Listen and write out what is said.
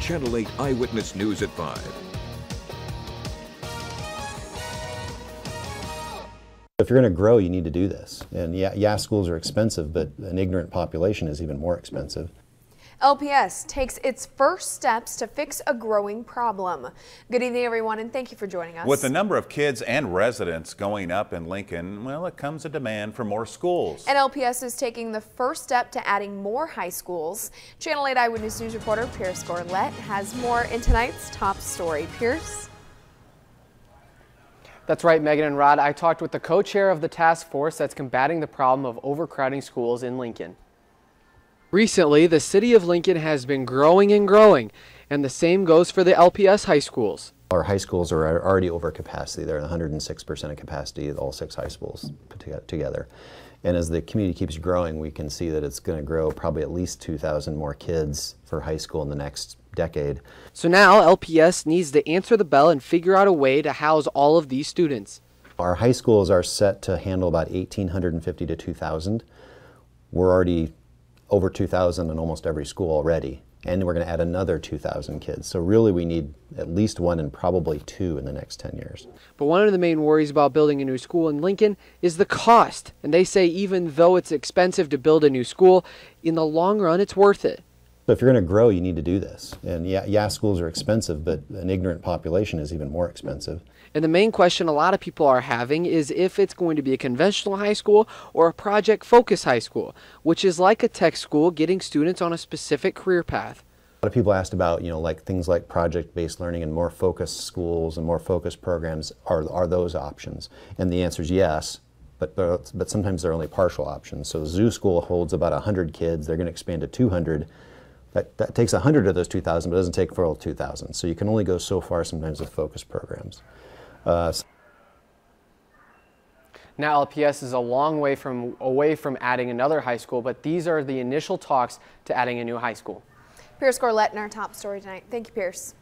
Channel 8 Eyewitness News at 5. If you're going to grow, you need to do this. And yeah, schools are expensive, but an ignorant population is even more expensive. LPS takes its first steps to fix a growing problem. Good evening, everyone, and thank you for joining us. With the number of kids and residents going up in Lincoln, well, it comes a demand for more schools. And LPS is taking the first step to adding more high schools. Channel 8 Eyewitness News reporter Pierce Gorlett has more in tonight's top story. Pierce? That's right, Megan and Rod. I talked with the co-chair of the task force that's combating the problem of overcrowding schools in Lincoln. Recently, the city of Lincoln has been growing and growing, and the same goes for the LPS high schools. Our high schools are already over capacity. They're at 106% of capacity, all 6 high schools put together. And as the community keeps growing, we can see that it's going to grow probably at least 2,000 more kids for high school in the next decade. So now LPS needs to answer the bell and figure out a way to house all of these students. Our high schools are set to handle about 1,850 to 2,000. We're already over 2,000 in almost every school already, and we're going to add another 2,000 kids. So really we need at least 1 and probably 2 in the next 10 years. But one of the main worries about building a new school in Lincoln is the cost. And they say even though it's expensive to build a new school, in the long run it's worth it. So if you're going to grow, you need to do this. And yeah, schools are expensive, but an ignorant population is even more expensive. And the main question a lot of people are having is if it's going to be a conventional high school or a project-focused high school, which is like a tech school getting students on a specific career path. A lot of people asked about, like things like project-based learning and more focused schools and more focused programs. Are those options? And the answer is yes, but sometimes they're only partial options. So the zoo school holds about 100 kids. They're going to expand to 200. That takes 100 of those 2,000, but it doesn't take for all 2,000. So you can only go so far sometimes with focused programs. Now LPS is a long way away from adding another high school, but these are the initial talks to adding a new high school. Pierce Gorlett in our top story tonight. Thank you, Pierce.